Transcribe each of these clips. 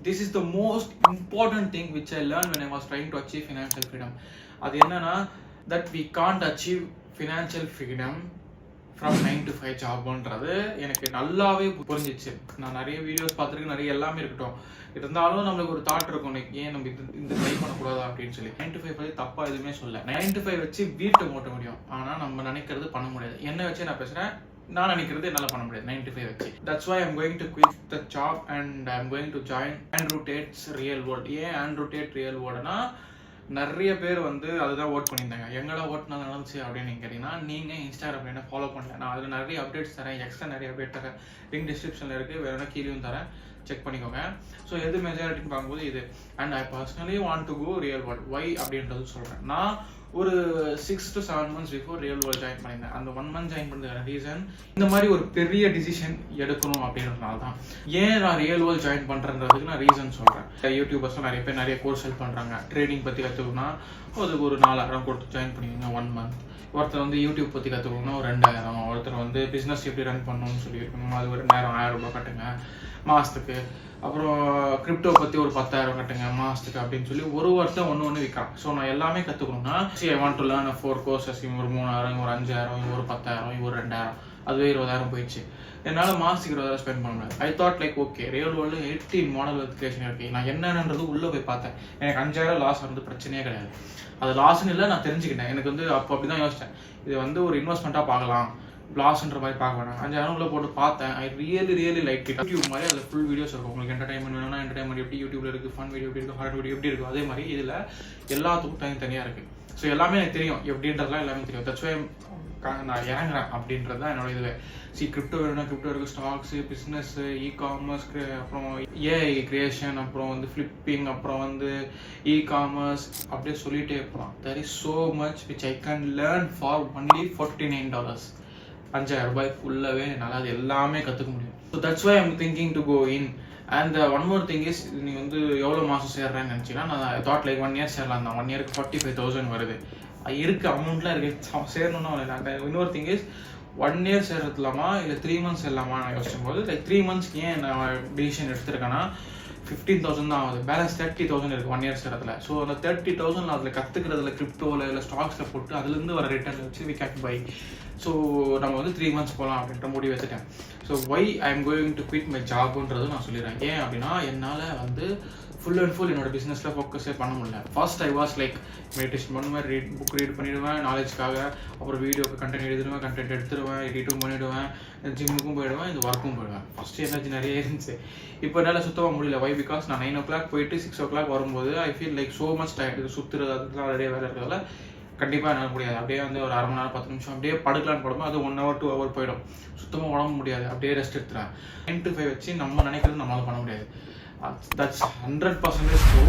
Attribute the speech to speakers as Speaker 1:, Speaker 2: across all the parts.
Speaker 1: this is the most important thing which I learned when I was trying to achieve financial freedom. அது என்னன்னா that we can't achieve financial freedom from 9 to 5 ஜாப்ன்றது எனக்கு நல்லாவே புரிஞ்சிச்சு. நான் நிறைய videos பார்த்துருக்கேன், நிறைய எல்லாமே இருக்கட்டும். இருந்தாலும் நம்மளுக்கு ஒரு தாட் இருக்கும், ஏன் நம்ம இந்த ட்ரை பண்ணக்கூடாது அப்படின்னு சொல்லி. 9 to 5 பற்றி தப்பா எதுவுமே சொல்ல. 9 to 5 வச்சு வீட்டை ஓட்ட முடியும், ஆனால் நம்ம நினைக்கிறது பண்ண முடியாது. என்ன வச்சு நான் பேசுகிறேன், நான் நினைக்கிறது என்னால் பண்ண முடியாது 9 to 5 வச்சு. That's why I'm going to quit the job and I'm going to join Andrew Tate's Real World. ஏன் Andrew Tate Real Worldனா, நிறைய பேர் வந்து அதுதான் ஓட் பண்ணியிருந்தாங்க. எங்கடா ஓட் நடந்துச்சு அப்படின்னு நீங்கள் கேட்டிங்கன்னா, நீங்கள் இன்ஸ்டாகிராம் என்ன ஃபாலோ பண்ணல. நான் அதில் நிறைய அப்டேட்ஸ் தரேன், எக்ஸ்ட்ரா நிறைய அப்டேட் தரேன். லிங்க் டிஸ்கிரிப்ஷனில் இருக்குது, வேறு கீழேயும் தரேன், செக் பண்ணிக்கோங்க. ஸோ எது மெஜாரிட்டின்னு பார்க்கும்போது இது. And I personally want to go real world. Why அப்படின்றது சொல்கிறேன். நான் ஒரு 6 to 7 months before real world join பண்ணியிருந்தேன். அந்த 1 month ஜாயின் பண்ணுறதுக்கான ரீசன், இந்த மாதிரி ஒரு பெரிய டிசிஷன் எடுக்கணும் அப்படின்றதுனால தான். ஏன் நான் ரியல் வேர்ல்ட் ஜாயின் பண்ணுறதுக்கு நான் ரீசன் சொல்கிறேன். யூடியூபர்ஸ்லாம் நிறைய பேர் நிறைய கோர்ஸ் ஹெல்ப் பண்ணுறாங்க. ட்ரேடிங் பற்றி கற்றுக்கணும்னா அதுக்கு ஒரு 4000 கொடுத்து ஜாயின் பண்ணிக்கோங்க 1 month. ஒருத்தர் வந்து யூடியூப் பற்றி கற்றுக்கணும்னா ஒரு 2000. ஒருத்தர் வந்து பிஸ்னஸ் எப்படி ரன் பண்ணணும்னு சொல்லியிருக்கணும், அது ஒரு 1000 ரூபாய் கட்டுங்க மாதத்துக்கு. அப்புறம் கிரிப்டோ பற்றி ஒரு 10,000 கட்டுங்க மாதத்துக்கு அப்படின்னு சொல்லி ஒரு வருஷம் ஒன்று விற்கிறான். ஸோ நான் எல்லாமே கற்றுக்கணும்னா I want to learn 4 courses. ஒரு 3000, ஒரு 5000, ஒரு 10,000, ஒரு 2000, அதுவே 20,000 போயிடுச்சு. என்னால் மாதத்துக்கு 20,000 ஸ்பெண்ட் பண்ண முடியாது. I thought like okay, real world 18 model verification இருக்குது. நான் என்னன்றது உள்ளே போய் பார்த்தேன். எனக்கு 5000 லாஸ் வந்து பிரச்சனையே கிடையாது. அது லாஸ்ன்னு இல்லை, நான் தெரிஞ்சுக்கிட்டேன். எனக்கு வந்து அப்போ அப்படி தான் யோசித்தேன், இது வந்து ஒரு இன்வெஸ்ட்மெண்ட்டாக பார்க்கலாம், லாஸ்ன்ற மாதிரி பார்க்க வேணாம். 5000 உள்ள போட்டு பார்த்தேன். I really like it. YouTube மாதிரி அதில் ஃபுல் வீடியோஸ் இருக்கும். உங்களுக்கு என்டர்டைன்மெண்ட் வேணும்னா என்டர்டைன்மெண்ட் எப்படி யூடியூப்ல இருக்குது, ஃபன் வீடியோ எப்படி இருக்குது, ஹார்ட் வீடியோ எப்படி இருக்கும், அதே மாதிரி இதில் எல்லாத்துக்கும் தனியாக இருக்குது. ஸோ எல்லாமே எனக்கு தெரியும், எப்படின்றதுலாம் எல்லாமே தெரியும். தட்ஸ் வை நான் இறங்குறேன் அப்படின்றது தான் என்னோட இதுவே. கிரிப்டோ வேணும்னா கிரிப்டோ இருக்குது, ஸ்டாக்ஸு, பிஸ்னஸ், இ-காமர்ஸ், அப்புறம் ஏஐ கிரியேஷன், அப்புறம் வந்து ஃப்ளிப்பிங், அப்புறம் வந்து இ-காமர்ஸ், அப்படியே சொல்லிகிட்டே போகலாம். There is so much which I can learn for only $49. 5000 ரூபாய் ஃபுல்லாகவே என்னால் அது எல்லாமே கற்றுக்க முடியும். So that's why I'm thinking to go in. And one more thing is, நீ வந்து எவ்வளோ மாதம் சேர்றேன்னு நினச்சிங்கன்னா, நான் தாட் லைக் 1 year சேரலாம் தான். 1 yearக்கு 45,000 வருது. இருக்க அமௌண்ட்லாம் இருக்குது, சேரணும்னா இன்னொரு திங் இஸ் 1 year சேர்றதுலாமா இல்லை 3 months சேரலாமா நான் யோசிக்கும் போது, லைக் 3 monthsக்கு ஏன் நான் டிசிஷன் எடுத்துருக்கேன்னா 15,000 தான் ஆகுது. பேலன்ஸ் 30,000 இருக்குது 1 year சேரத்தில். ஸோ அந்த 30,000 அதில் கற்றுக்கிறதுல கிரிப்டோவில் இல்லை ஸ்டாக்ஸில் போட்டு அதுலேருந்து வர ரிட்டர்ன் வச்சு வி கேன் பை. ஸோ நம்ம வந்து 3 months போகலாம் அப்படின்ற முடிவு வச்சுட்டேன். So why I am going to quit my ஜாப்ன்றது நான் சொல்லிடுறேன். ஏன் அப்படின்னா, என்னால் வந்து ஃபுல் அண்ட் ஃபுல் என்னோட பிஸ்னஸில் ஃபோக்கஸே பண்ண முடியல. First I was like meditation பண்ணுவேன், புக் ரீட் பண்ணிவிடுவேன் நாலேஜ்க்காக, அப்புறம் வீடியோக்கு கண்டென்ட் எழுதிடுவேன், கண்டென்ட் எடுத்துடுவேன், எடிட்டும் பண்ணிவிடுவேன், ஜிம்முக்கும் போயிடுவேன், இந்த ஒர்க்கும் போயிடுவேன். ஃபஸ்ட்டு எனர்ஜி நிறைய இருந்துச்சு. இப்போ என்னால் சுத்தமாக முடியல. வை? பிகாஸ் நான் 9 o'clock போயிட்டு 6 o'clock வரும்போது I feel like so much tired. இது சுற்றுறது அதுக்கெலாம் நிறைய வேலை இருக்கிறதால கண்டிப்பாக என்னால் முடியாது. அப்படியே வந்து ஒரு 1/2 மணி நேரம் 10 நிமிஷம் அப்படியே படுக்கலான்னு படும்போது அது 1 hour 2 hour போயிடும். சுத்தமாக உடம்பு முடியாது, அப்படியே ரெஸ்ட் எடுத்துறேன். 9 to 5 வச்சு நம்ம நினைக்கிறது நம்மளால் பண்ண முடியாது. That's 100% true.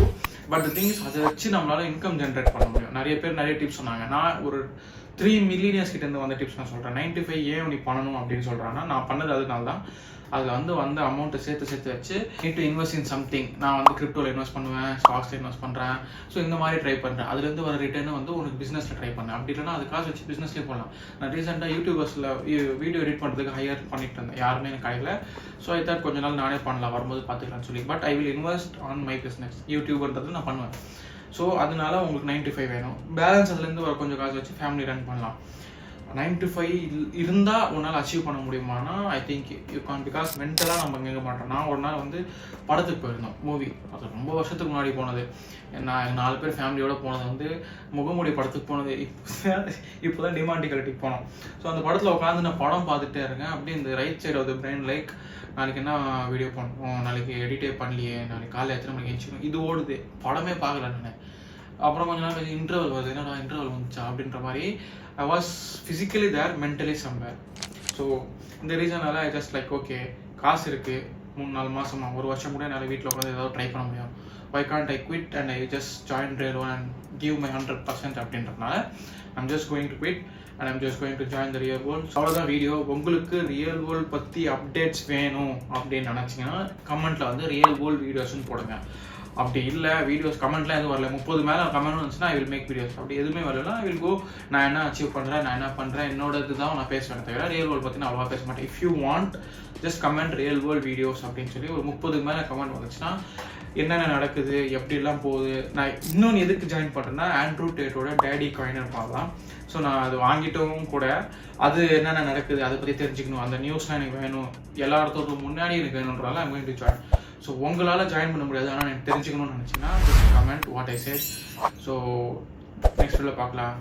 Speaker 1: But the thing is, அதை வச்சு நம்மளால இன்கம் ஜென்ரேட் பண்ண முடியும். நிறைய பேர் நிறைய டிப்ஸ் சொன்னாங்க. நான் ஒரு 3 millionaires கிட்டேருந்து வந்த டிப்ஸ் நான் சொல்கிறேன். 9 to 5 ஏன் நீ பண்ணணும் அப்படின்னு சொல்கிறாங்கன்னா, நான் பண்ணது அதனால தான். அதில் வந்து வந்த அமௌண்ட்டை சேர்த்து வச்சு need to invest in something. நான் வந்து கிரிப்டோவில் இன்வெஸ்ட் பண்ணுவேன், ஸ்டாக்ஸில் இன்வெஸ்ட் பண்ணுறேன். ஸோ இந்த மாதிரி ட்ரை பண்ணுறேன். அதுலேருந்து வர ரிட்டர்னு வந்து உனக்கு பிஸ்னஸில் ட்ரை பண்ணேன். அப்படி இல்லைனா அது காசு வச்சு பிஸ்னஸ்லேயே போகலாம். நான் ரீசெண்டாக யூடியூபர்ஸில் வீடியோ எடிட் பண்ணுறதுக்கு ஹையர் பண்ணிட்டு இருந்தேன். யாருமே எனக்கு கிடைக்கல. ஸோ ஐ தாட் கொஞ்ச நாள் நானே பண்ணலாம், வரும்போது பார்த்துக்கலாம்னு சொல்லி. But I will invest on my business. யூடியூப்ன்றது நான் பண்ணுவேன். ஸோ அதனால உங்களுக்கு 9 to 5 வேணும். பேலன்ஸ் அதுலேருந்து வர கொஞ்சம் காசு வச்சு ஃபேமிலி ரன் பண்ணலாம். 9 to 5 இருந்தால் உன்னால் அச்சீவ் பண்ண முடியுமானா I think you can. Because மென்டலாக நம்ம எங்கே பண்ணுறோம். நான் ஒரு நாள் வந்து படத்துக்கு போயிருந்தோம், மூவி. அது ரொம்ப வருஷத்துக்கு முன்னாடி போனது. நான் 4 பேர் ஃபேமிலியோடு போனது வந்து முகமூடி படத்துக்கு போனது. இப்போ தான் டிமாண்டிகலிட்டிக்கு போனோம். ஸோ அந்த படத்தில் உட்காந்து நான் படம் பார்த்துட்டே இருக்கேன். அப்படியே இந்த right side of the brain like நாளைக்கு என்ன வீடியோ பண்ணுவோம், நாளைக்கு எடிட்டே பண்ணலையே, நாளைக்கு காலையில் எத்தனை மணிக்கு எழுச்சிக்கணும், இது ஓடுது. படமே பார்க்கல நான். அப்புறம் கொஞ்ச நாள் இன்டர்வல் வருது, என்னடா இன்டர்வல் வந்துச்சா அப்படின்ற மாதிரி. I was physically there, mentally somewhere. So இந்த ரீசனால ஐ ஜஸ்ட் லைக் ஓகே, காசு இருக்குது, 3-4 மாதமா 1 வருஷம் கூட என்னால் வீட்டில் உட்காந்து ஏதாவது ட்ரை பண்ண முடியும். why can't I quit and I just join Real World and give my 100% அப்படின்றதுனால I'm just going to quit and I'm just going to join the Real World. அவ்வளோதான் வீடியோ. உங்களுக்கு Real World பற்றி updates வேணும் அப்படின்னு நினச்சிங்கன்னா கமெண்ட்டில் வந்து Real World வீடியோஸ்ன்னு போடுங்க. அப்படி இல்லை வீடியோஸ் கமெண்ட்லாம் எதுவும் வரல, 30 மேலே கமெண்ட் வந்துச்சுன்னா ஐ வில் மேக் வீடியோஸ். அப்படி எதுவுமே வரலன்னா ஐ வில் கோ, நான் என்ன அச்சீவ் பண்ணுறேன், நான் என்ன பண்ணுறேன், என்னோட இதுதான் நான் பேசுவேன் தவிர ரியல் வேர்ல்டு பற்றி நான் அவ்வளோவா பேச மாட்டேன். If you want just comment real world videos அப்படின்னு சொல்லி ஒரு 30 மேலே கமெண்ட் வந்துச்சுன்னா என்னென்ன நடக்குது, எப்படிலாம் போகுது. நான் இன்னொன்று எதுக்கு ஜாயின் பண்ணுறேன்னா ஆண்ட்ரூ டேட்டோட டேடி காயினர் பார்க்கலாம். ஸோ நான் அது வாங்கிட்டவும் கூட அது என்னென்ன நடக்குது அதை பற்றி தெரிஞ்சுக்கணும். அந்த நியூஸ்லாம் எனக்கு வேணும், எல்லா இடத்தோட முன்னாடி எனக்கு வேணுன்றதால I'm going to join. So உங்களால் ஜாயின் பண்ண முடியாது, ஆனால் எனக்கு தெரிஞ்சுக்கணும்னு நினச்சிங்கன்னா comment what I said. So next வீடியோவில் பார்க்கலாம்.